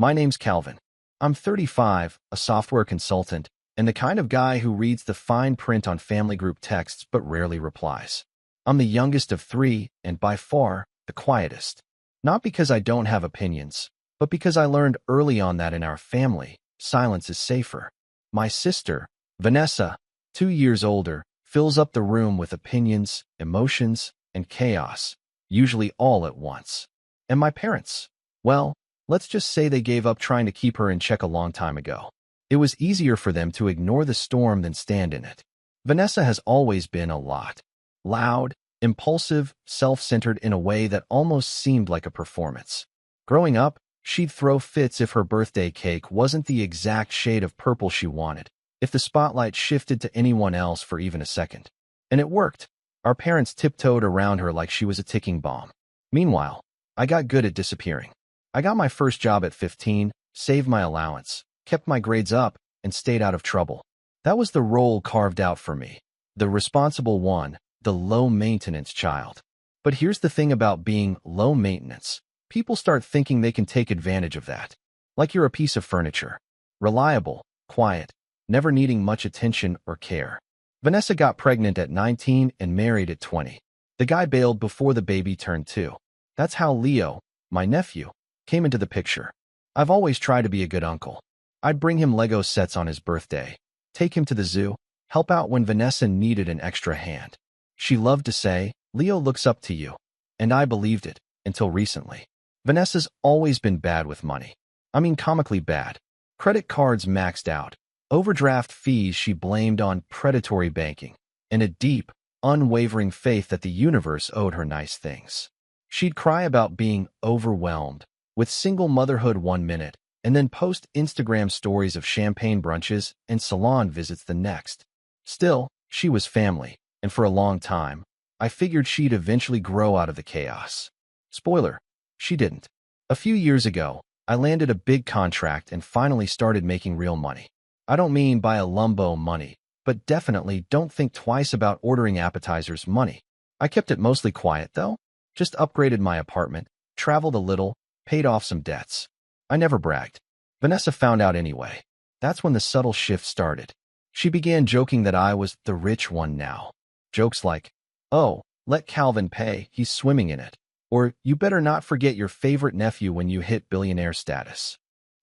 My name's Calvin. I'm 35, a software consultant, and the kind of guy who reads the fine print on family group texts but rarely replies. I'm the youngest of three, and by far, the quietest. Not because I don't have opinions, but because I learned early on that in our family, silence is safer. My sister, Vanessa, 2 years older, fills up the room with opinions, emotions, and chaos, usually all at once. And my parents? Well, let's just say they gave up trying to keep her in check a long time ago. It was easier for them to ignore the storm than stand in it. Vanessa has always been a lot. Loud, impulsive, self-centered in a way that almost seemed like a performance. Growing up, she'd throw fits if her birthday cake wasn't the exact shade of purple she wanted, if the spotlight shifted to anyone else for even a second. And it worked. Our parents tiptoed around her like she was a ticking bomb. Meanwhile, I got good at disappearing. I got my first job at 15, saved my allowance, kept my grades up, and stayed out of trouble. That was the role carved out for me. The responsible one, the low-maintenance child. But here's the thing about being low-maintenance. People start thinking they can take advantage of that. Like you're a piece of furniture. Reliable, quiet, never needing much attention or care. Vanessa got pregnant at 19 and married at 20. The guy bailed before the baby turned 2. That's how Leo, my nephew, came into the picture. I've always tried to be a good uncle. I'd bring him Lego sets on his birthday, take him to the zoo, help out when Vanessa needed an extra hand. She loved to say, "Leo looks up to you." And I believed it, until recently. Vanessa's always been bad with money. I mean comically bad. Credit cards maxed out. Overdraft fees she blamed on predatory banking. And a deep, unwavering faith that the universe owed her nice things. She'd cry about being overwhelmed, with single motherhood one minute, and then post Instagram stories of champagne brunches and salon visits the next. Still, she was family, and for a long time, I figured she'd eventually grow out of the chaos. Spoiler, she didn't. A few years ago, I landed a big contract and finally started making real money. I don't mean by a lumbo money, but definitely don't think twice about ordering appetizers money. I kept it mostly quiet, though. Just upgraded my apartment, traveled a little, paid off some debts. I never bragged. Vanessa found out anyway. That's when the subtle shift started. She began joking that I was the rich one now. Jokes like, "Oh, let Calvin pay, he's swimming in it." Or, "You better not forget your favorite nephew when you hit billionaire status."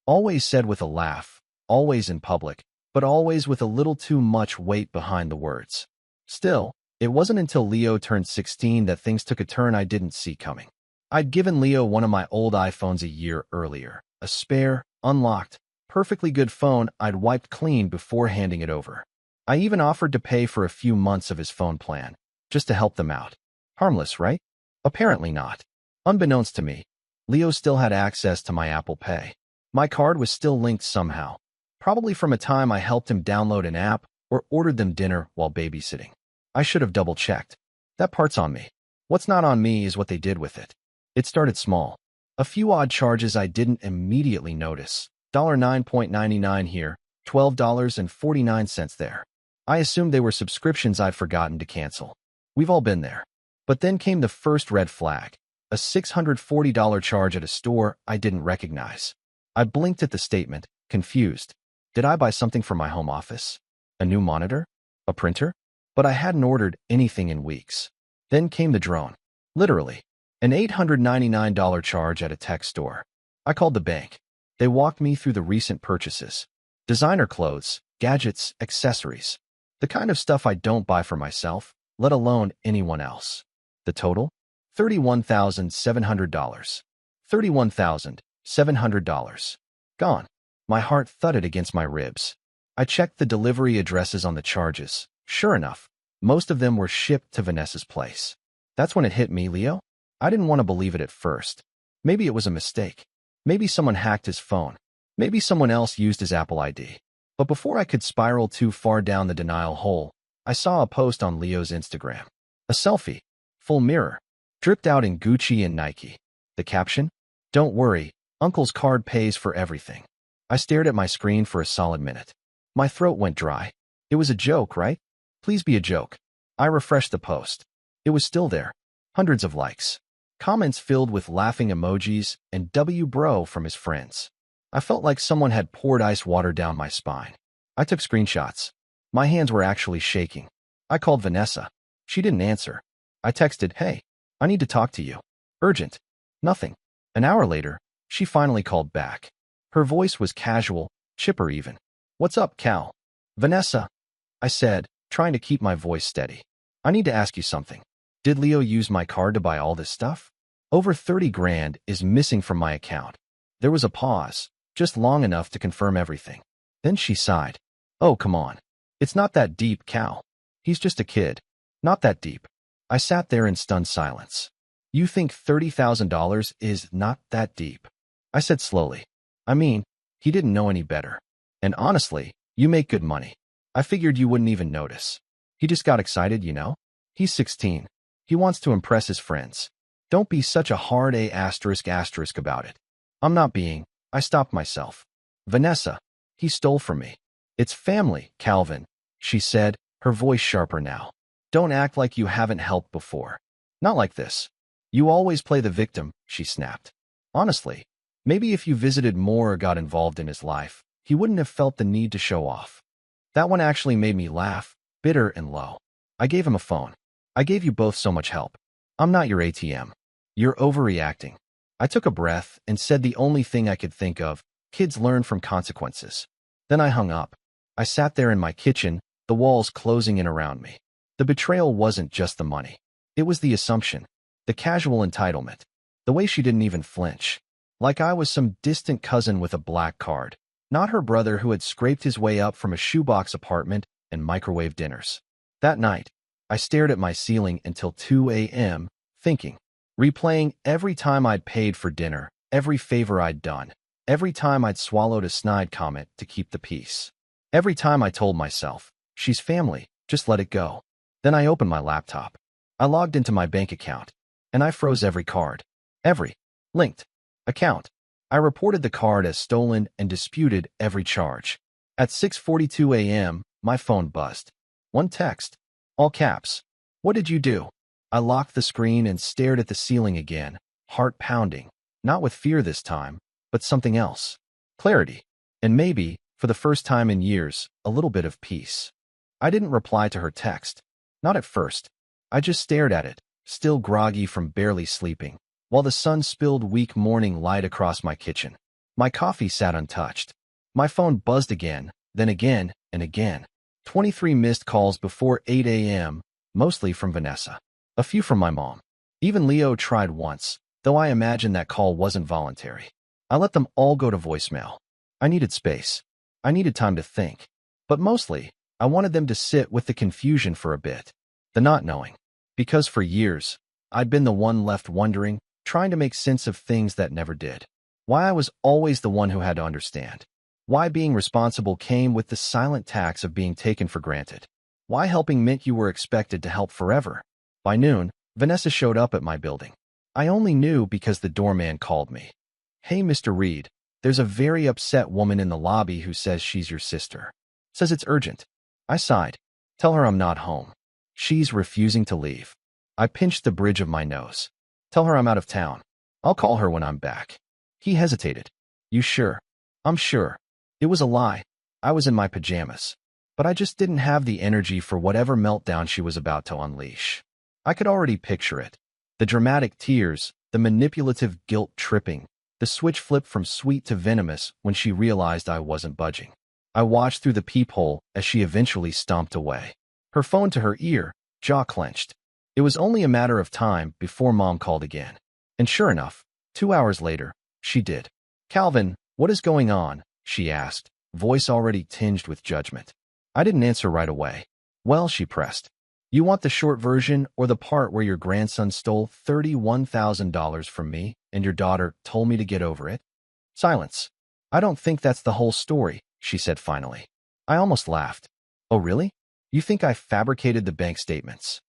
Always said with a laugh, always in public, but always with a little too much weight behind the words. Still, it wasn't until Leo turned 16 that things took a turn I didn't see coming. I'd given Leo one of my old iPhones a year earlier, a spare, unlocked, perfectly good phone I'd wiped clean before handing it over. I even offered to pay for a few months of his phone plan, just to help them out. Harmless, right? Apparently not. Unbeknownst to me, Leo still had access to my Apple Pay. My card was still linked somehow, probably from a time I helped him download an app or ordered them dinner while babysitting. I should have double-checked. That part's on me. What's not on me is what they did with it. It started small. A few odd charges I didn't immediately notice. $9.99 here, $12.49 there. I assumed they were subscriptions I'd forgotten to cancel. We've all been there. But then came the first red flag, a $640 charge at a store I didn't recognize. I blinked at the statement, confused. Did I buy something for my home office? A new monitor? A printer? But I hadn't ordered anything in weeks. Then came the drone. Literally. An $899 charge at a tech store. I called the bank. They walked me through the recent purchases. Designer clothes, gadgets, accessories. The kind of stuff I don't buy for myself, let alone anyone else. The total? $31,700. $31,700. Gone. My heart thudded against my ribs. I checked the delivery addresses on the charges. Sure enough, most of them were shipped to Vanessa's place. That's when it hit me, Leo. I didn't want to believe it at first. Maybe it was a mistake. Maybe someone hacked his phone. Maybe someone else used his Apple ID. But before I could spiral too far down the denial hole, I saw a post on Leo's Instagram. A selfie, full mirror, dripped out in Gucci and Nike. The caption? "Don't worry, Uncle's card pays for everything." I stared at my screen for a solid minute. My throat went dry. It was a joke, right? Please be a joke. I refreshed the post. It was still there. Hundreds of likes. Comments filled with laughing emojis and "W bro" from his friends. I felt like someone had poured ice water down my spine. I took screenshots. My hands were actually shaking. I called Vanessa. She didn't answer. I texted, "Hey, I need to talk to you. Urgent." Nothing. An hour later, she finally called back. Her voice was casual, chipper even. "What's up, Cal?" "Vanessa," I said, trying to keep my voice steady. "I need to ask you something. Did Leo use my card to buy all this stuff? Over 30 grand is missing from my account." There was a pause, just long enough to confirm everything. Then she sighed. "Oh, come on. It's not that deep, Cal. He's just a kid. Not that deep." I sat there in stunned silence. "You think $30,000 is not that deep?" I said slowly. "I mean, he didn't know any better. And honestly, you make good money. I figured you wouldn't even notice. He just got excited, you know? He's 16. He wants to impress his friends. Don't be such a hard A asterisk asterisk about it." I'm not being. I stopped myself. "Vanessa, he stole from me." "It's family, Calvin," she said, her voice sharper now. "Don't act like you haven't helped before. Not like this. You always play the victim," she snapped. "Honestly, maybe if you visited more or got involved in his life, he wouldn't have felt the need to show off." That one actually made me laugh, bitter and low. I gave him a phone. "I gave you both so much help. I'm not your ATM. You're overreacting." I took a breath and said the only thing I could think of: kids learn from consequences. Then I hung up. I sat there in my kitchen, the walls closing in around me. The betrayal wasn't just the money. It was the assumption, the casual entitlement, the way she didn't even flinch. Like I was some distant cousin with a black card, not her brother who had scraped his way up from a shoebox apartment and microwave dinners. That night, I stared at my ceiling until 2 a.m., thinking, replaying every time I'd paid for dinner, every favor I'd done, every time I'd swallowed a snide comment to keep the peace. Every time I told myself, she's family, just let it go. Then I opened my laptop. I logged into my bank account, and I froze every card. Every linked account. I reported the card as stolen and disputed every charge. At 6:42 a.m., my phone buzzed. One text. All caps. "What did you do?" I locked the screen and stared at the ceiling again, heart pounding, not with fear this time, but something else. Clarity. And maybe, for the first time in years, a little bit of peace. I didn't reply to her text. Not at first. I just stared at it, still groggy from barely sleeping, while the sun spilled weak morning light across my kitchen. My coffee sat untouched. My phone buzzed again, then again, and again. 23 missed calls before 8 a.m., mostly from Vanessa. A few from my mom. Even Leo tried once, though I imagine that call wasn't voluntary. I let them all go to voicemail. I needed space. I needed time to think. But mostly, I wanted them to sit with the confusion for a bit. The not knowing. Because for years, I'd been the one left wondering, trying to make sense of things that never did. Why I was always the one who had to understand. Why being responsible came with the silent tax of being taken for granted. Why helping meant you were expected to help forever. By noon, Vanessa showed up at my building. I only knew because the doorman called me. "Hey, Mr. Reed, there's a very upset woman in the lobby who says she's your sister. Says it's urgent." I sighed. "Tell her I'm not home." "She's refusing to leave." I pinched the bridge of my nose. "Tell her I'm out of town. I'll call her when I'm back." He hesitated. "You sure?" "I'm sure." It was a lie. I was in my pajamas. But I just didn't have the energy for whatever meltdown she was about to unleash. I could already picture it. The dramatic tears, the manipulative guilt tripping, the switch flipped from sweet to venomous when she realized I wasn't budging. I watched through the peephole as she eventually stomped away. Her phone to her ear, jaw clenched. It was only a matter of time before Mom called again. And sure enough, 2 hours later, she did. "Calvin, what is going on?" she asked, voice already tinged with judgment. I didn't answer right away. "Well," she pressed. "You want the short version or the part where your grandson stole $31,000 from me and your daughter told me to get over it?" Silence. "I don't think that's the whole story," she said finally. I almost laughed. "Oh, really? You think I fabricated the bank statements?"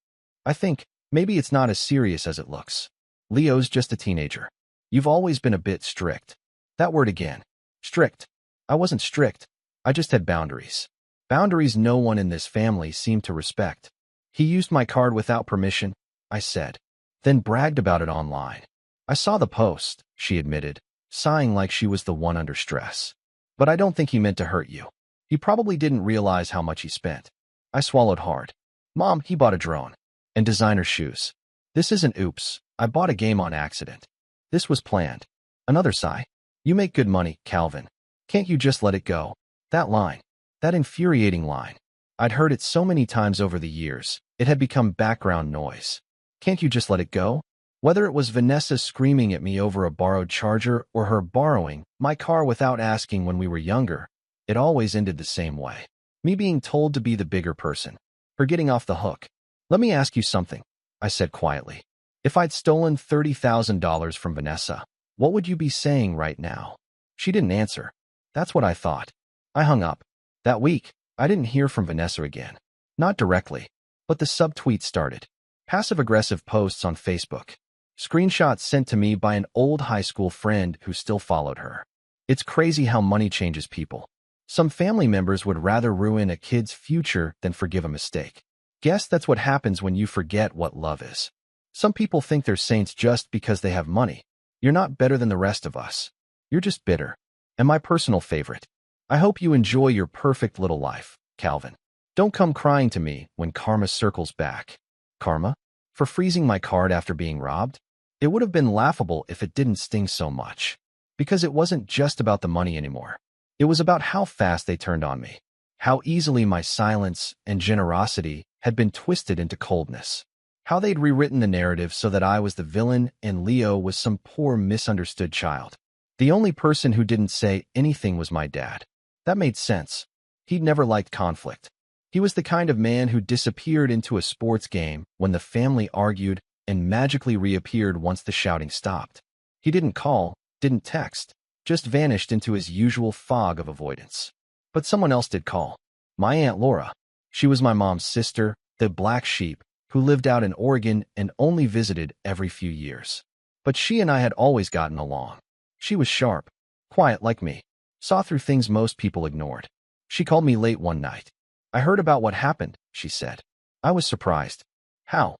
"I think maybe it's not as serious as it looks. Leo's just a teenager. You've always been a bit strict." That word again. Strict. I wasn't strict. I just had boundaries. Boundaries no one in this family seemed to respect. "He used my card without permission," I said, then bragged about it online. "I saw the post," she admitted, sighing like she was the one under stress. But I don't think he meant to hurt you. He probably didn't realize how much he spent. I swallowed hard. Mom, he bought a drone. And designer shoes. This isn't oops, I bought a game on accident. This was planned. Another sigh. You make good money, Calvin. Can't you just let it go? That line. That infuriating line. I'd heard it so many times over the years, it had become background noise. Can't you just let it go? Whether it was Vanessa screaming at me over a borrowed charger or her borrowing my car without asking when we were younger, it always ended the same way. Me being told to be the bigger person. Her getting off the hook. Let me ask you something, I said quietly. If I'd stolen $30,000 from Vanessa, what would you be saying right now? She didn't answer. That's what I thought. I hung up. That week, I didn't hear from Vanessa again. Not directly, but the subtweets started. Passive-aggressive posts on Facebook. Screenshots sent to me by an old high school friend who still followed her. It's crazy how money changes people. Some family members would rather ruin a kid's future than forgive a mistake. Guess that's what happens when you forget what love is. Some people think they're saints just because they have money. You're not better than the rest of us. You're just bitter. And my personal favorite. I hope you enjoy your perfect little life, Calvin. Don't come crying to me when karma circles back. Karma? For freezing my card after being robbed? It would have been laughable if it didn't sting so much. Because it wasn't just about the money anymore. It was about how fast they turned on me. How easily my silence and generosity had been twisted into coldness. How they'd rewritten the narrative so that I was the villain and Leo was some poor misunderstood child. The only person who didn't say anything was my dad. That made sense. He'd never liked conflict. He was the kind of man who disappeared into a sports game when the family argued and magically reappeared once the shouting stopped. He didn't call, didn't text, just vanished into his usual fog of avoidance. But someone else did call. My Aunt Laura. She was my mom's sister, the black sheep, who lived out in Oregon and only visited every few years. But she and I had always gotten along. She was sharp, quiet like me, saw through things most people ignored. She called me late one night. I heard about what happened, she said. I was surprised. How?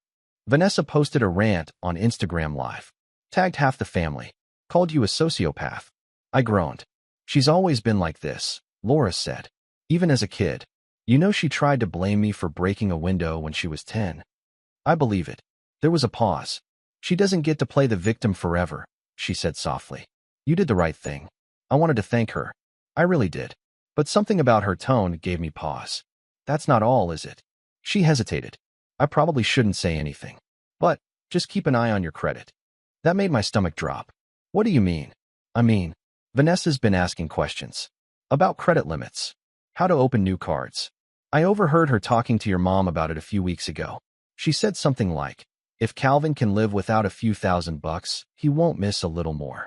Vanessa posted a rant on Instagram Live. Tagged half the family. Called you a sociopath. I groaned. She's always been like this, Laura said. Even as a kid. You know she tried to blame me for breaking a window when she was 10. I believe it. There was a pause. She doesn't get to play the victim forever, she said softly. You did the right thing. I wanted to thank her. I really did. But something about her tone gave me pause. That's not all, is it? She hesitated. I probably shouldn't say anything. But, just keep an eye on your credit. That made my stomach drop. What do you mean? I mean, Vanessa's been asking questions. About credit limits. How to open new cards. I overheard her talking to your mom about it a few weeks ago. She said something like, if Calvin can live without a few $1,000s, he won't miss a little more.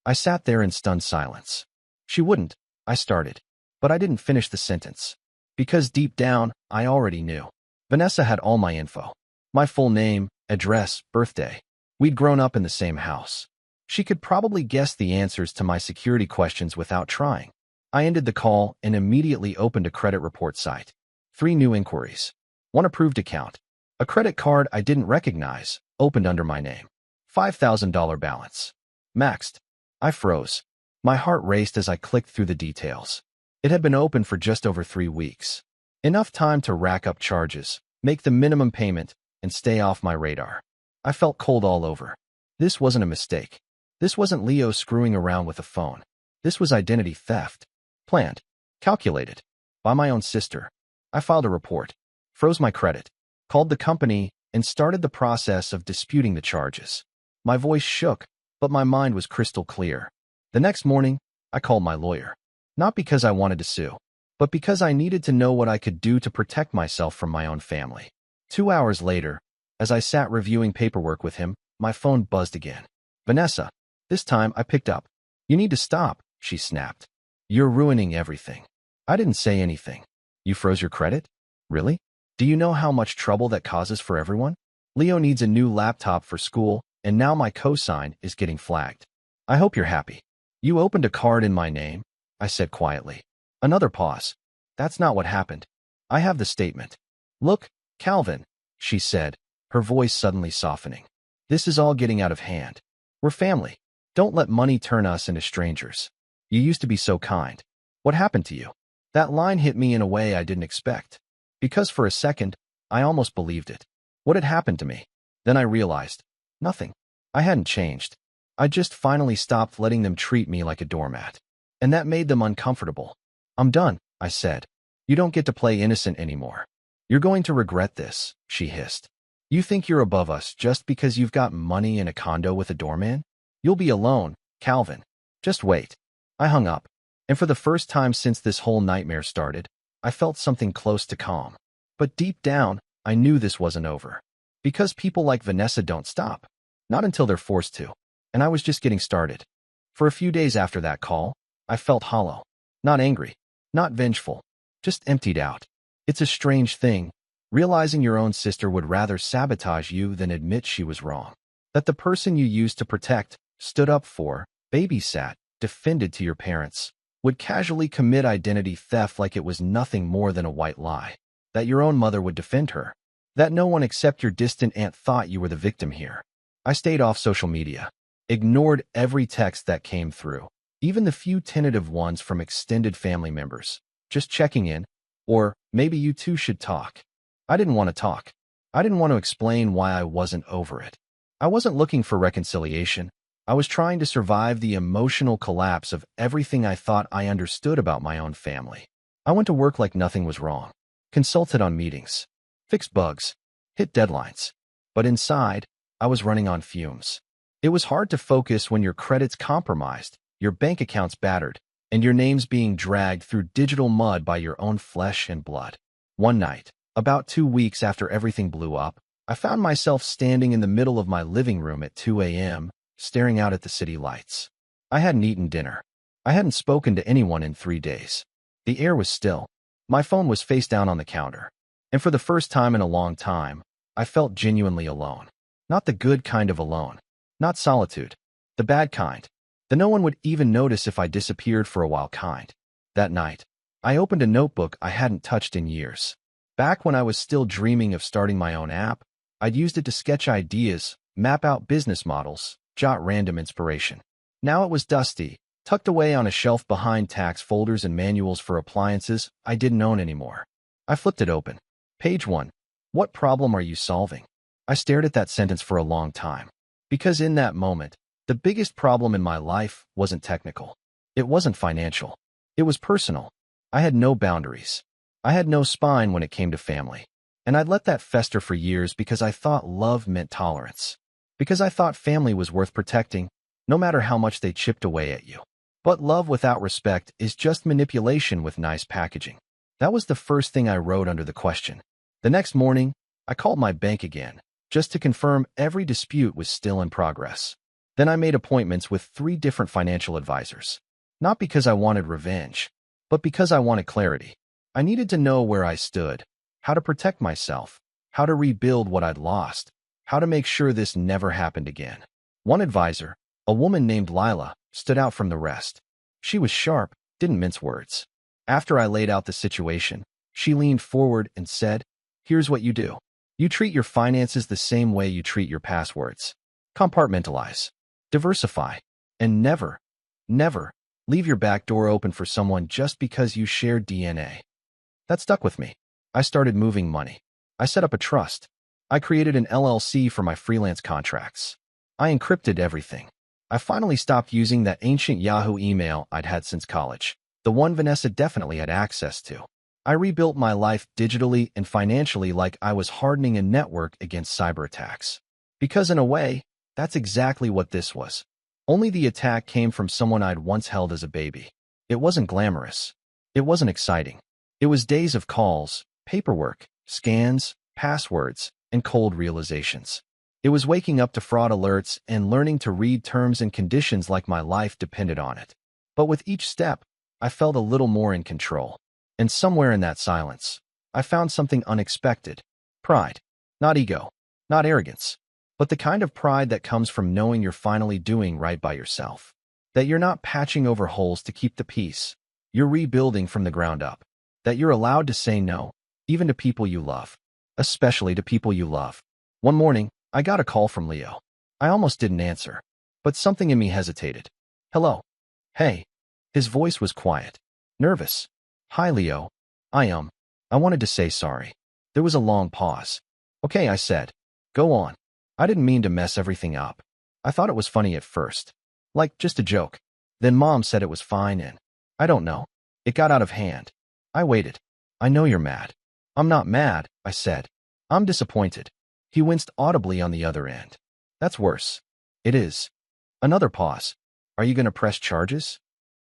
I sat there in stunned silence. She wouldn't, I started. But I didn't finish the sentence. Because deep down, I already knew. Vanessa had all my info. My full name, address, birthday. We'd grown up in the same house. She could probably guess the answers to my security questions without trying. I ended the call and immediately opened a credit report site. 3 new inquiries. 1 approved account. A credit card I didn't recognize, opened under my name. $5,000 balance. Maxed. I froze. My heart raced as I clicked through the details. It had been open for just over 3 weeks. Enough time to rack up charges, make the minimum payment, and stay off my radar. I felt cold all over. This wasn't a mistake. This wasn't Leo screwing around with a phone. This was identity theft. Planned. Calculated. By my own sister. I filed a report. Froze my credit. Called the company and started the process of disputing the charges. My voice shook, but my mind was crystal clear. The next morning, I called my lawyer. Not because I wanted to sue, but because I needed to know what I could do to protect myself from my own family. 2 hours later, as I sat reviewing paperwork with him, my phone buzzed again. Vanessa. This time I picked up. You need to stop, she snapped. You're ruining everything. I didn't say anything. You froze your credit? Really? Do you know how much trouble that causes for everyone? Leo needs a new laptop for school, and now my cosign is getting flagged. I hope you're happy. You opened a card in my name, I said quietly. Another pause. That's not what happened. I have the statement. Look, Calvin, she said, her voice suddenly softening. This is all getting out of hand. We're family. Don't let money turn us into strangers. You used to be so kind. What happened to you? That line hit me in a way I didn't expect. Because for a second, I almost believed it. What had happened to me? Then I realized, nothing. I hadn't changed. I just finally stopped letting them treat me like a doormat. And that made them uncomfortable. I'm done, I said. You don't get to play innocent anymore. You're going to regret this, she hissed. You think you're above us just because you've got money and a condo with a doorman? You'll be alone, Calvin. Just wait. I hung up. And for the first time since this whole nightmare started, I felt something close to calm. But deep down, I knew this wasn't over. Because people like Vanessa don't stop. Not until they're forced to. And I was just getting started. For a few days after that call, I felt hollow. Not angry. Not vengeful. Just emptied out. It's a strange thing, realizing your own sister would rather sabotage you than admit she was wrong. That the person you used to protect, stood up for, babysat, defended to your parents, would casually commit identity theft like it was nothing more than a white lie. That your own mother would defend her. That no one except your distant aunt thought you were the victim here. I stayed off social media. Ignored every text that came through. Even the few tentative ones from extended family members. Just checking in. Or, maybe you two should talk. I didn't want to talk. I didn't want to explain why I wasn't over it. I wasn't looking for reconciliation. I was trying to survive the emotional collapse of everything I thought I understood about my own family. I went to work like nothing was wrong. Consulted on meetings. Fixed bugs. Hit deadlines. But inside, I was running on fumes. It was hard to focus when your credit's compromised, your bank account's battered, and your name's being dragged through digital mud by your own flesh and blood. One night, about 2 weeks after everything blew up, I found myself standing in the middle of my living room at 2 a.m., staring out at the city lights. I hadn't eaten dinner. I hadn't spoken to anyone in 3 days. The air was still. My phone was face down on the counter. And for the first time in a long time, I felt genuinely alone. Not the good kind of alone. Not solitude. The bad kind. The no one would even notice if I disappeared for a while kind. That night, I opened a notebook I hadn't touched in years. Back when I was still dreaming of starting my own app, I'd used it to sketch ideas, map out business models, jot random inspiration. Now it was dusty, tucked away on a shelf behind tax folders and manuals for appliances I didn't own anymore. I flipped it open. Page 1. What problem are you solving? I stared at that sentence for a long time. Because in that moment, the biggest problem in my life wasn't technical. It wasn't financial. It was personal. I had no boundaries. I had no spine when it came to family. And I'd let that fester for years because I thought love meant tolerance. Because I thought family was worth protecting, no matter how much they chipped away at you. But love without respect is just manipulation with nice packaging. That was the first thing I wrote under the question. The next morning, I called my bank again, just to confirm every dispute was still in progress. Then I made appointments with 3 different financial advisors. Not because I wanted revenge, but because I wanted clarity. I needed to know where I stood, how to protect myself, how to rebuild what I'd lost, how to make sure this never happened again. One advisor, a woman named Lila, stood out from the rest. She was sharp, didn't mince words. After I laid out the situation, she leaned forward and said, "Here's what you do. You treat your finances the same way you treat your passwords. Compartmentalize. Diversify. And never, never leave your back door open for someone just because you share DNA." That stuck with me. I started moving money. I set up a trust. I created an LLC for my freelance contracts. I encrypted everything. I finally stopped using that ancient Yahoo email I'd had since college, the one Vanessa definitely had access to. I rebuilt my life digitally and financially like I was hardening a network against cyber attacks. Because in a way, that's exactly what this was. Only the attack came from someone I'd once held as a baby. It wasn't glamorous. It wasn't exciting. It was days of calls, paperwork, scans, passwords, and cold realizations. It was waking up to fraud alerts and learning to read terms and conditions like my life depended on it. But with each step, I felt a little more in control. And somewhere in that silence, I found something unexpected. Pride. Not ego. Not arrogance. But the kind of pride that comes from knowing you're finally doing right by yourself. That you're not patching over holes to keep the peace. You're rebuilding from the ground up. That you're allowed to say no, even to people you love. Especially to people you love. One morning, I got a call from Leo. I almost didn't answer. but something in me hesitated. Hello. Hey. His voice was quiet. Nervous. Hi, Leo. I wanted to say sorry. There was a long pause. Okay, I said. Go on. I didn't mean to mess everything up. I thought it was funny at first. Like, just a joke. Then Mom said it was fine and, I don't know. It got out of hand. I waited. I know you're mad. I'm not mad, I said. I'm disappointed. He winced audibly on the other end. That's worse. It is. Another pause. Are you going to press charges?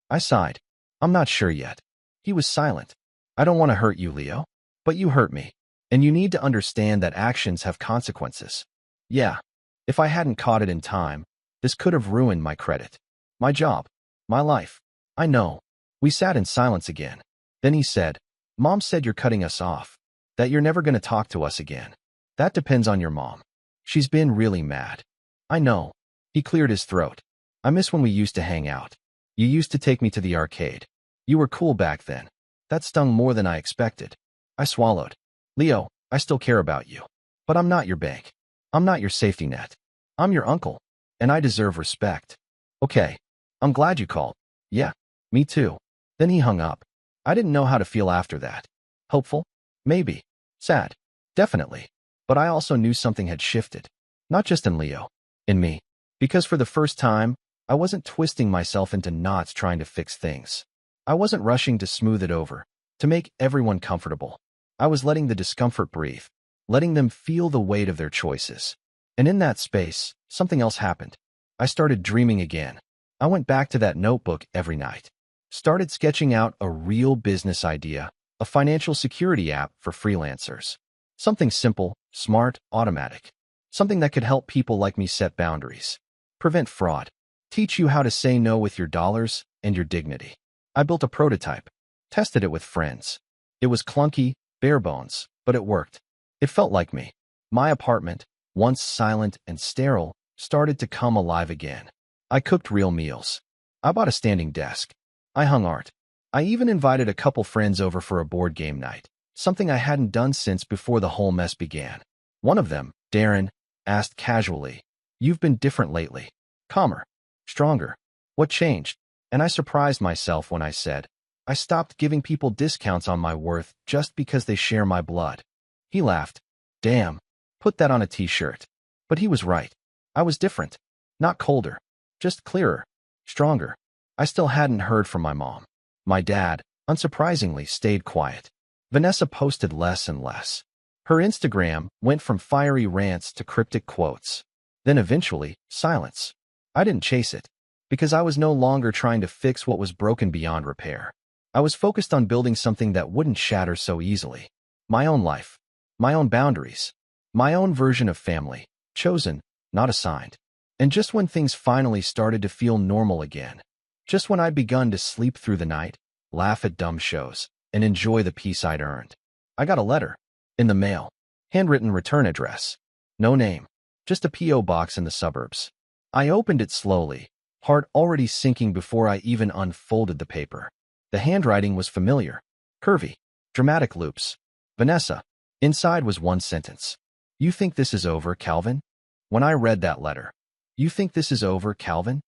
I sighed. I'm not sure yet. He was silent. I don't want to hurt you, Leo. But you hurt me. And you need to understand that actions have consequences. Yeah. If I hadn't caught it in time, this could have ruined my credit. My job. My life. I know. We sat in silence again. Then he said, Mom said you're cutting us off. That you're never going to talk to us again. That depends on your mom. She's been really mad. I know. He cleared his throat. I miss when we used to hang out. You used to take me to the arcade. You were cool back then. That stung more than I expected. I swallowed. Leo, I still care about you. But I'm not your bank. I'm not your safety net. I'm your uncle. And I deserve respect. Okay. I'm glad you called. Yeah. Me too. Then he hung up. I didn't know how to feel after that. Hopeful? Maybe. Sad? Definitely. But I also knew something had shifted. Not just in Leo. In me. Because for the first time, I wasn't twisting myself into knots trying to fix things. I wasn't rushing to smooth it over, to make everyone comfortable. I was letting the discomfort breathe, letting them feel the weight of their choices. And in that space, something else happened. I started dreaming again. I went back to that notebook every night. Started sketching out a real business idea, a financial security app for freelancers. Something simple, smart, automatic. Something that could help people like me set boundaries, prevent fraud, teach you how to say no with your dollars and your dignity. I built a prototype, tested it with friends. It was clunky, bare bones, but it worked. It felt like me. My apartment, once silent and sterile, started to come alive again. I cooked real meals. I bought a standing desk. I hung art. I even invited a couple friends over for a board game night, something I hadn't done since before the whole mess began. One of them, Darren, asked casually, "You've been different lately. Calmer. Stronger. What changed?" And I surprised myself when I said, I stopped giving people discounts on my worth just because they share my blood. He laughed. Damn. Put that on a t-shirt. But he was right. I was different. Not colder. Just clearer. Stronger. I still hadn't heard from my mom. My dad, unsurprisingly, stayed quiet. Vanessa posted less and less. Her Instagram went from fiery rants to cryptic quotes. Then eventually, silence. I didn't chase it, because I was no longer trying to fix what was broken beyond repair. I was focused on building something that wouldn't shatter so easily. My own life. My own boundaries. My own version of family. Chosen, not assigned. And just when things finally started to feel normal again, just when I'd begun to sleep through the night, laugh at dumb shows, and enjoy the peace I'd earned, I got a letter. In the mail. Handwritten return address. No name. Just a P.O. box in the suburbs. I opened it slowly, heart already sinking before I even unfolded the paper. The handwriting was familiar. Curvy. Dramatic loops. Vanessa. Inside was one sentence. You think this is over, Calvin? When I read that letter. You think this is over, Calvin?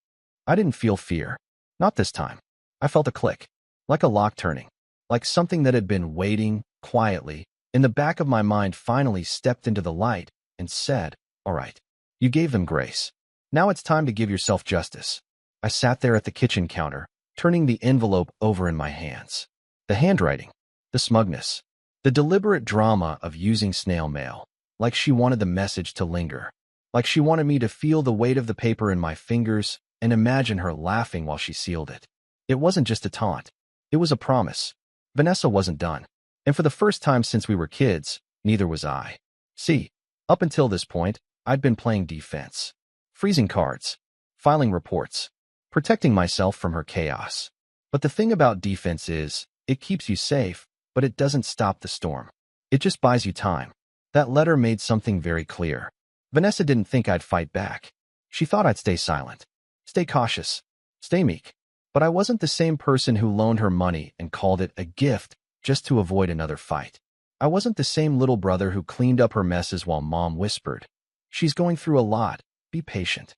I didn't feel fear. Not this time. I felt a click. Like a lock turning. Like something that had been waiting, quietly, in the back of my mind finally stepped into the light and said, all right, you gave them grace. Now it's time to give yourself justice. I sat there at the kitchen counter, turning the envelope over in my hands. The handwriting, the smugness, the deliberate drama of using snail mail, like she wanted the message to linger, like she wanted me to feel the weight of the paper in my fingers and imagine her laughing while she sealed it. It wasn't just a taunt. It was a promise. Vanessa wasn't done. And for the first time since we were kids, neither was I. See, up until this point, I'd been playing defense. Freezing cards. Filing reports. Protecting myself from her chaos. But the thing about defense is, it keeps you safe, but it doesn't stop the storm. It just buys you time. That letter made something very clear. Vanessa didn't think I'd fight back. She thought I'd stay silent. Stay cautious. Stay meek. But I wasn't the same person who loaned her money and called it a gift just to avoid another fight. I wasn't the same little brother who cleaned up her messes while Mom whispered, "She's going through a lot. Be patient."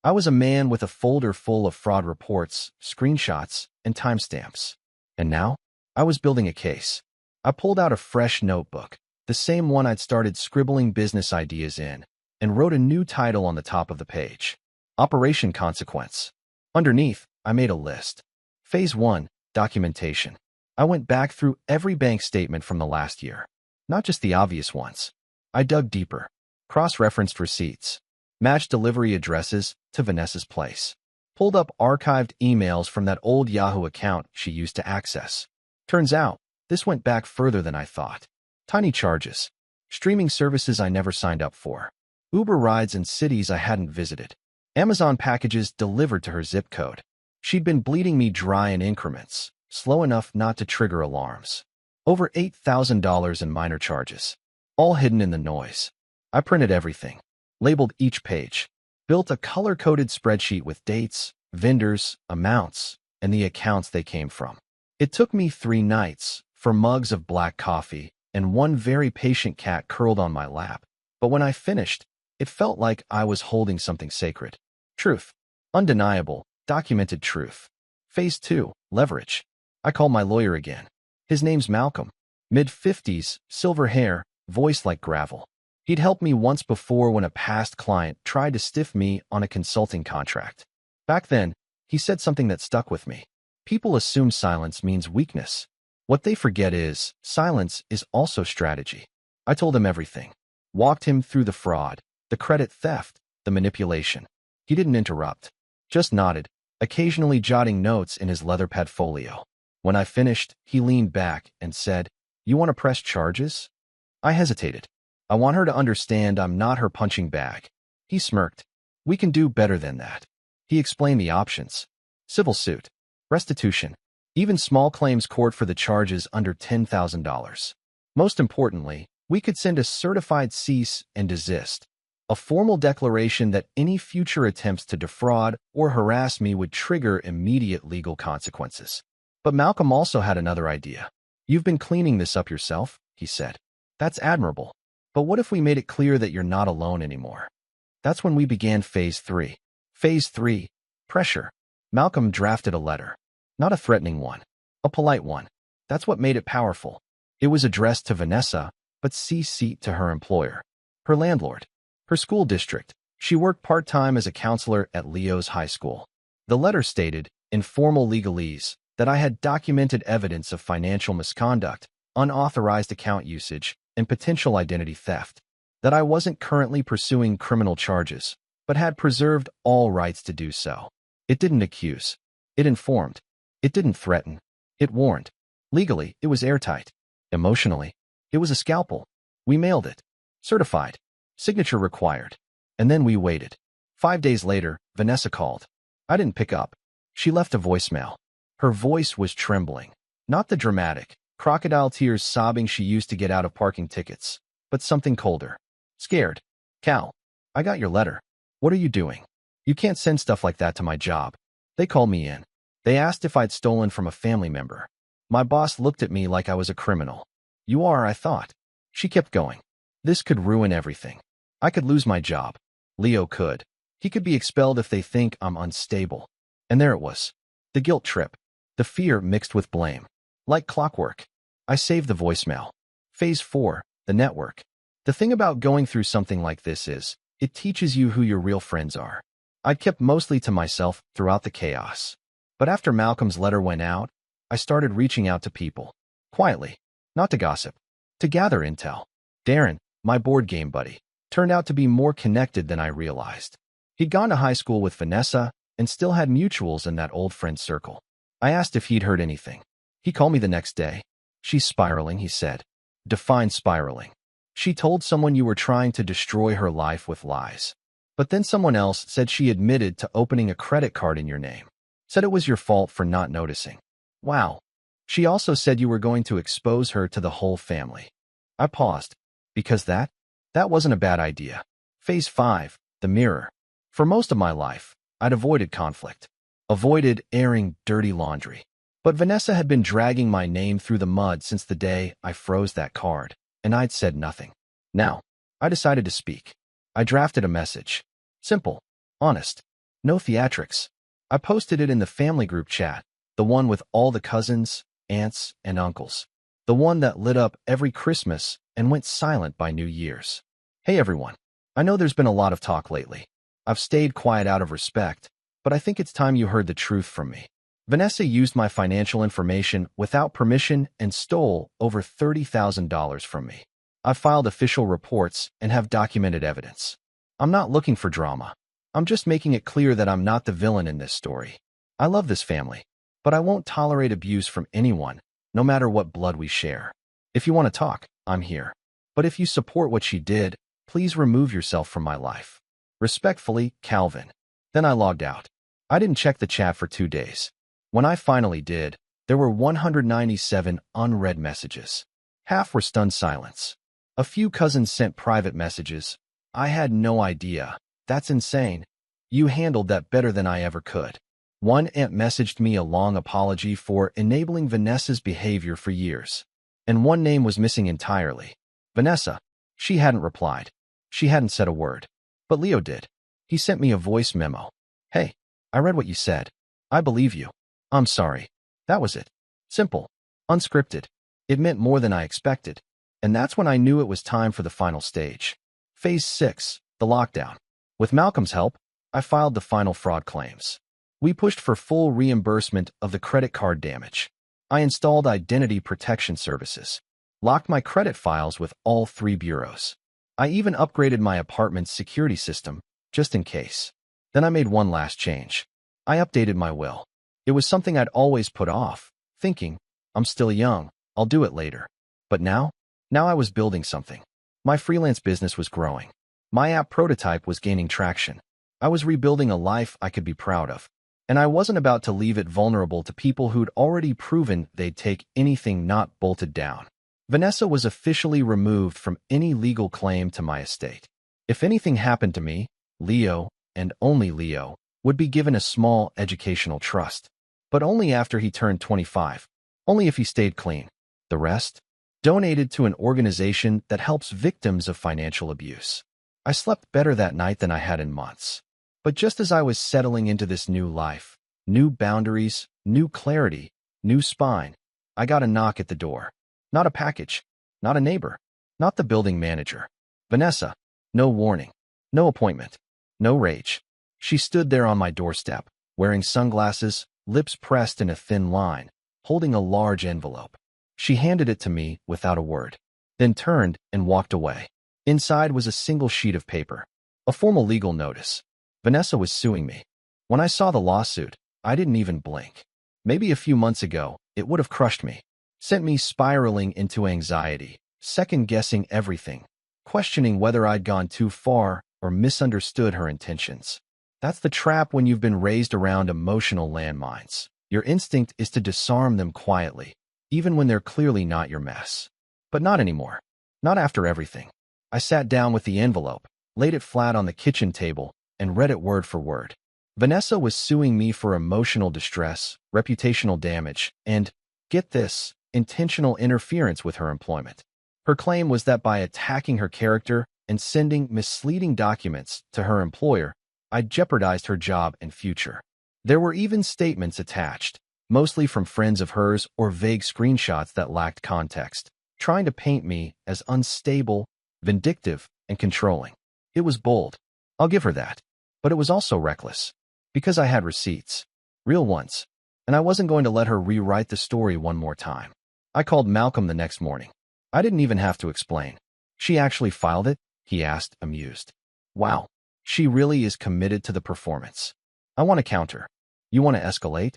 I was a man with a folder full of fraud reports, screenshots, and timestamps. And now, I was building a case. I pulled out a fresh notebook, the same one I'd started scribbling business ideas in, and wrote a new title on the top of the page. Operation Consequence. Underneath, I made a list. Phase 1, Documentation. I went back through every bank statement from the last year. Not just the obvious ones. I dug deeper. Cross-referenced receipts. Matched delivery addresses to Vanessa's place. Pulled up archived emails from that old Yahoo account she used to access. Turns out, this went back further than I thought. Tiny charges. Streaming services I never signed up for. Uber rides in cities I hadn't visited. Amazon packages delivered to her zip code. She'd been bleeding me dry in increments, slow enough not to trigger alarms. Over $8,000 in minor charges. All hidden in the noise. I printed everything. Labeled each page. Built a color-coded spreadsheet with dates, vendors, amounts, and the accounts they came from. It took me 3 nights for mugs of black coffee and one very patient cat curled on my lap. But when I finished, it felt like I was holding something sacred. Truth. Undeniable, documented truth. Phase 2, Leverage. I called my lawyer again. His name's Malcolm. Mid-50s, silver hair, voice like gravel. He'd helped me once before when a past client tried to stiff me on a consulting contract. Back then, he said something that stuck with me. People assume silence means weakness. What they forget is, silence is also strategy. I told him everything. Walked him through the fraud, the credit theft, the manipulation. He didn't interrupt. Just nodded, occasionally jotting notes in his leather-pad folio. When I finished, he leaned back and said, "You want to press charges?" I hesitated. I want her to understand I'm not her punching bag. He smirked. "We can do better than that." He explained the options. Civil suit. Restitution. Even small claims court for the charges under $10,000. Most importantly, we could send a certified cease and desist. A formal declaration that any future attempts to defraud or harass me would trigger immediate legal consequences. But Malcolm also had another idea. "You've been cleaning this up yourself," he said. "That's admirable. But what if we made it clear that you're not alone anymore?" That's when we began Phase 3. Phase 3, Pressure. Malcolm drafted a letter. Not a threatening one. A polite one. That's what made it powerful. It was addressed to Vanessa, but CC'd to her employer. Her landlord. Her school district. She worked part-time as a counselor at Leo's high school. The letter stated, in formal legalese, that I had documented evidence of financial misconduct, unauthorized account usage, and potential identity theft. That I wasn't currently pursuing criminal charges, but had preserved all rights to do so. It didn't accuse. It informed. It didn't threaten. It warned. Legally, it was airtight. Emotionally, it was a scalpel. We mailed it. Certified. Signature required. And then we waited. 5 days later, Vanessa called. I didn't pick up. She left a voicemail. Her voice was trembling. Not the dramatic, crocodile tears sobbing she used to get out of parking tickets, but something colder. Scared. "Cal, I got your letter. What are you doing? You can't send stuff like that to my job." They called me in. They asked if I'd stolen from a family member. My boss looked at me like I was a criminal. "You are," I thought. She kept going. "This could ruin everything. I could lose my job. Leo could. He could be expelled if they think I'm unstable." And there it was. The guilt trip. The fear mixed with blame. Like clockwork. I saved the voicemail. Phase 4, the network. The thing about going through something like this is, it teaches you who your real friends are. I'd kept mostly to myself throughout the chaos. But after Malcolm's letter went out, I started reaching out to people. Quietly. Not to gossip. To gather intel. Darren, my board game buddy, turned out to be more connected than I realized. He'd gone to high school with Vanessa and still had mutuals in that old friend circle. I asked if he'd heard anything. He called me the next day. "She's spiraling," he said. Define spiraling. "She told someone you were trying to destroy her life with lies. But then someone else said she admitted to opening a credit card in your name. Said it was your fault for not noticing. Wow. She also said you were going to expose her to the whole family." I paused. Because that wasn't a bad idea. Phase 5, the mirror. For most of my life, I'd avoided conflict. Avoided airing dirty laundry. But Vanessa had been dragging my name through the mud since the day I froze that card, and I'd said nothing. Now, I decided to speak. I drafted a message. Simple. Honest. No theatrics. I posted it in the family group chat, the one with all the cousins, aunts, and uncles. The one that lit up every Christmas and went silent by New Year's. Hey everyone. I know there's been a lot of talk lately. I've stayed quiet out of respect, but I think it's time you heard the truth from me. Vanessa used my financial information without permission and stole over $30,000 from me. I've filed official reports and have documented evidence. I'm not looking for drama. I'm just making it clear that I'm not the villain in this story. I love this family, but I won't tolerate abuse from anyone, no matter what blood we share. If you want to talk, I'm here. But if you support what she did, please remove yourself from my life. Respectfully, Calvin. Then I logged out. I didn't check the chat for 2 days. When I finally did, there were 197 unread messages. Half were stunned silence. A few cousins sent private messages. I had no idea. That's insane. You handled that better than I ever could. One aunt messaged me a long apology for enabling Vanessa's behavior for years. And one name was missing entirely. Vanessa. She hadn't replied. She hadn't said a word. But Leo did. He sent me a voice memo. Hey, I read what you said. I believe you. I'm sorry. That was it. Simple. Unscripted. It meant more than I expected. And that's when I knew it was time for the final stage. Phase 6, the lockdown. With Malcolm's help, I filed the final fraud claims. We pushed for full reimbursement of the credit card damage. I installed identity protection services, locked my credit files with all 3 bureaus. I even upgraded my apartment's security system, just in case. Then I made one last change. I updated my will. It was something I'd always put off, thinking, I'm still young, I'll do it later. But now I was building something. My freelance business was growing. My app prototype was gaining traction. I was rebuilding a life I could be proud of. And I wasn't about to leave it vulnerable to people who'd already proven they'd take anything not bolted down. Vanessa was officially removed from any legal claim to my estate. If anything happened to me, Leo, and only Leo, would be given a small educational trust. But only after he turned 25. Only if he stayed clean. The rest? Donated to an organization that helps victims of financial abuse. I slept better that night than I had in months. But just as I was settling into this new life, new boundaries, new clarity, new spine, I got a knock at the door. Not a package, not a neighbor, not the building manager. Vanessa. No warning, no appointment, no rage. She stood there on my doorstep, wearing sunglasses, lips pressed in a thin line, holding a large envelope. She handed it to me without a word, then turned and walked away. Inside was a single sheet of paper, a formal legal notice. Vanessa was suing me. When I saw the lawsuit, I didn't even blink. Maybe a few months ago, it would have crushed me, sent me spiraling into anxiety, second-guessing everything, questioning whether I'd gone too far or misunderstood her intentions. That's the trap when you've been raised around emotional landmines. Your instinct is to disarm them quietly, even when they're clearly not your mess. But not anymore. Not after everything. I sat down with the envelope, laid it flat on the kitchen table, and read it word for word. Vanessa was suing me for emotional distress, reputational damage, and, get this, intentional interference with her employment. Her claim was that by attacking her character and sending misleading documents to her employer, I'd jeopardized her job and future. There were even statements attached, mostly from friends of hers or vague screenshots that lacked context, trying to paint me as unstable, vindictive, and controlling. It was bold. I'll give her that. But it was also reckless. Because I had receipts. Real ones. And I wasn't going to let her rewrite the story one more time. I called Malcolm the next morning. I didn't even have to explain. She actually filed it? He asked, amused. Wow. She really is committed to the performance. I want to counter. You want to escalate?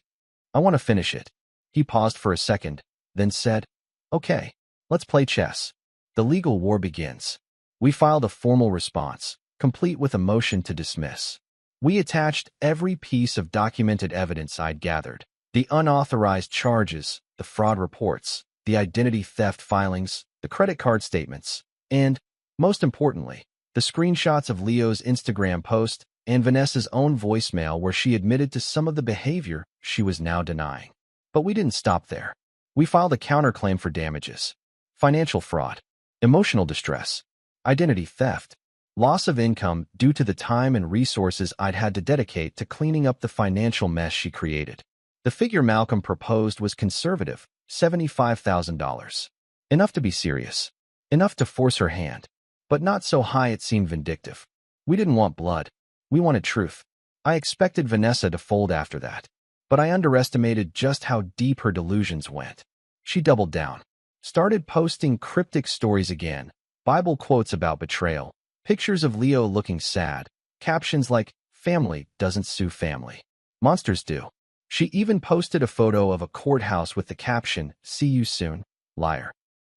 I want to finish it. He paused for a second, then said, Okay, let's play chess. The legal war begins. We filed a formal response, complete with a motion to dismiss. We attached every piece of documented evidence I'd gathered, the unauthorized charges, the fraud reports, the identity theft filings, the credit card statements, and, most importantly, the screenshots of Leo's Instagram post and Vanessa's own voicemail where she admitted to some of the behavior she was now denying. But we didn't stop there. We filed a counterclaim for damages, financial fraud, emotional distress, identity theft, Loss of income due to the time and resources I'd had to dedicate to cleaning up the financial mess she created. The figure Malcolm proposed was conservative, $75,000. Enough to be serious. Enough to force her hand. But not so high it seemed vindictive. We didn't want blood. We wanted truth. I expected Vanessa to fold after that. But I underestimated just how deep her delusions went. She doubled down. Started posting cryptic stories again, Bible quotes about betrayal, pictures of Leo looking sad, captions like, "Family doesn't sue family. Monsters do." She even posted a photo of a courthouse with the caption, "See you soon, liar."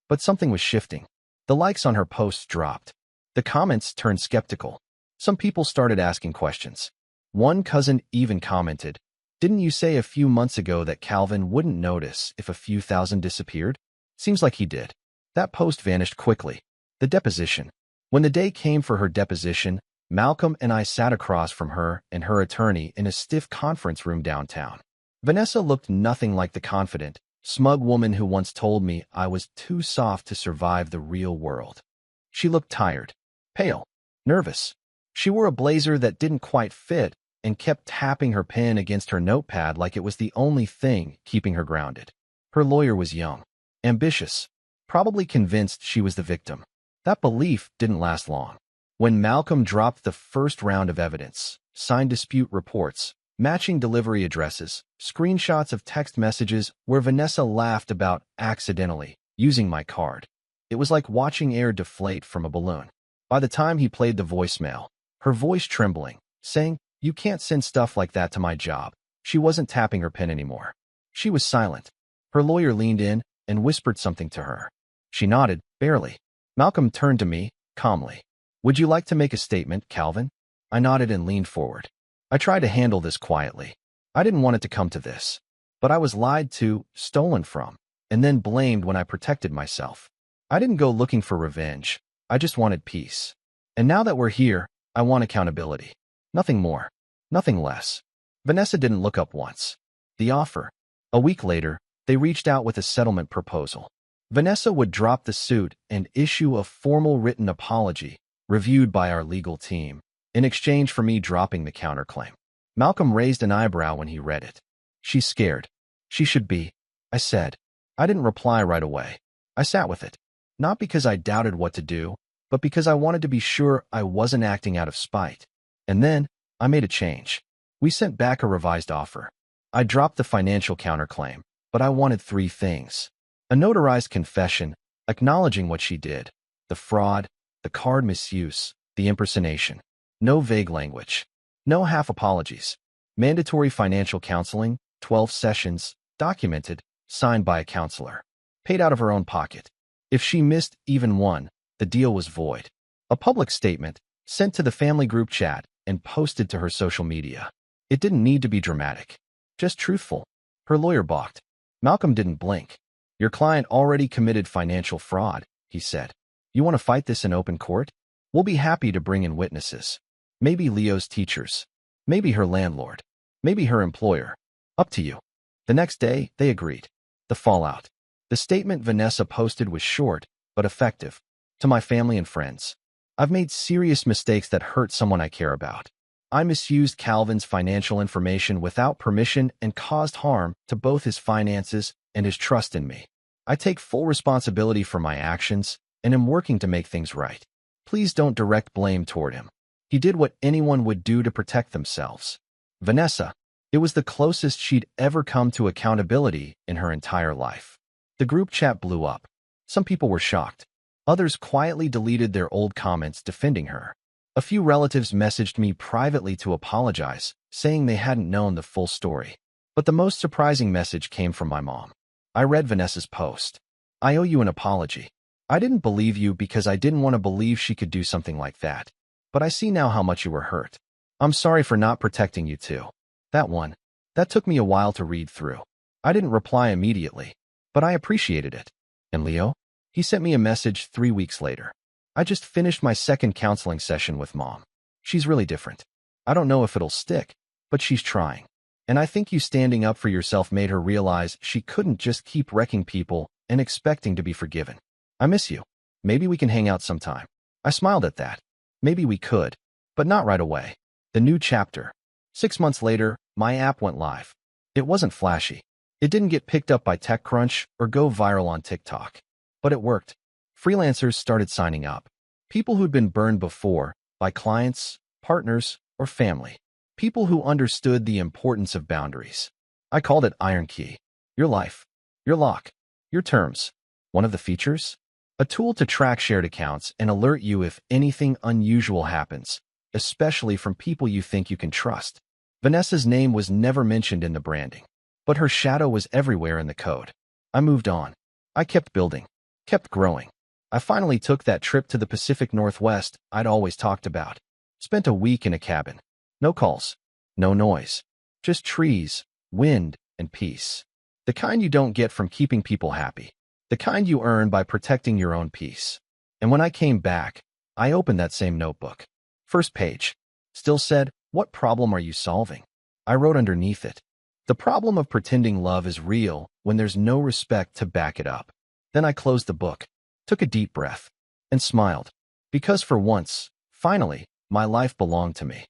But something was shifting. The likes on her posts dropped. The comments turned skeptical. Some people started asking questions. One cousin even commented, "Didn't you say a few months ago that Calvin wouldn't notice if a few thousand disappeared? Seems like he did." That post vanished quickly. The deposition. When the day came for her deposition, Malcolm and I sat across from her and her attorney in a stiff conference room downtown. Vanessa looked nothing like the confident, smug woman who once told me I was too soft to survive the real world. She looked tired, pale, nervous. She wore a blazer that didn't quite fit and kept tapping her pen against her notepad like it was the only thing keeping her grounded. Her lawyer was young, ambitious, probably convinced she was the victim. That belief didn't last long. When Malcolm dropped the first round of evidence, signed dispute reports, matching delivery addresses, screenshots of text messages where Vanessa laughed about accidentally using my card, it was like watching air deflate from a balloon. By the time he played the voicemail, her voice trembling, saying, "You can't send stuff like that to my job," she wasn't tapping her pen anymore. She was silent. Her lawyer leaned in and whispered something to her. She nodded, barely. Malcolm turned to me, calmly. "Would you like to make a statement, Calvin?" I nodded and leaned forward. I tried to handle this quietly. I didn't want it to come to this. But I was lied to, stolen from, and then blamed when I protected myself. I didn't go looking for revenge. I just wanted peace. And now that we're here, I want accountability. Nothing more. Nothing less. Vanessa didn't look up once. The offer. A week later, they reached out with a settlement proposal. Vanessa would drop the suit and issue a formal written apology, reviewed by our legal team, in exchange for me dropping the counterclaim. Malcolm raised an eyebrow when he read it. "She's scared." "She should be," I said. I didn't reply right away. I sat with it. Not because I doubted what to do, but because I wanted to be sure I wasn't acting out of spite. And then, I made a change. We sent back a revised offer. I dropped the financial counterclaim, but I wanted 3 things. A notarized confession, acknowledging what she did, the fraud, the card misuse, the impersonation. No vague language. No half apologies. Mandatory financial counseling, 12 sessions, documented, signed by a counselor. Paid out of her own pocket. If she missed even one, the deal was void. A public statement, sent to the family group chat and posted to her social media. It didn't need to be dramatic. Just truthful. Her lawyer balked. Malcolm didn't blink. "Your client already committed financial fraud," he said. "You want to fight this in open court? We'll be happy to bring in witnesses. Maybe Leo's teachers. Maybe her landlord. Maybe her employer. Up to you." The next day, they agreed. The fallout. The statement Vanessa posted was short, but effective. "To my family and friends. I've made serious mistakes that hurt someone I care about. I misused Calvin's financial information without permission and caused harm to both his finances and his trust in me. I take full responsibility for my actions and am working to make things right. Please don't direct blame toward him. He did what anyone would do to protect themselves." Vanessa. It was the closest she'd ever come to accountability in her entire life. The group chat blew up. Some people were shocked. Others quietly deleted their old comments defending her. A few relatives messaged me privately to apologize, saying they hadn't known the full story. But the most surprising message came from my mom. I read Vanessa's post. "I owe you an apology. I didn't believe you because I didn't want to believe she could do something like that. But I see now how much you were hurt. I'm sorry for not protecting you too." That one. That took me a while to read through. I didn't reply immediately, but I appreciated it. "And Leo?" He sent me a message 3 weeks later. "I just finished my second counseling session with Mom. She's really different. I don't know if it'll stick, but she's trying. And I think you standing up for yourself made her realize she couldn't just keep wrecking people and expecting to be forgiven. I miss you. Maybe we can hang out sometime." I smiled at that. Maybe we could, but not right away. The new chapter. 6 months later, my app went live. It wasn't flashy. It didn't get picked up by TechCrunch or go viral on TikTok. But it worked. Freelancers started signing up. People who'd been burned before by clients, partners, or family. People who understood the importance of boundaries. I called it Iron Key. Your life, your lock, your terms. One of the features? A tool to track shared accounts and alert you if anything unusual happens, especially from people you think you can trust. Vanessa's name was never mentioned in the branding, but her shadow was everywhere in the code. I moved on. I kept building, kept growing. I finally took that trip to the Pacific Northwest I'd always talked about. Spent a week in a cabin. No calls, no noise, just trees, wind, and peace. The kind you don't get from keeping people happy. The kind you earn by protecting your own peace. And when I came back, I opened that same notebook. First page. Still said, "What problem are you solving?" I wrote underneath it. The problem of pretending love is real when there's no respect to back it up. Then I closed the book, took a deep breath, and smiled. Because for once, finally, my life belonged to me.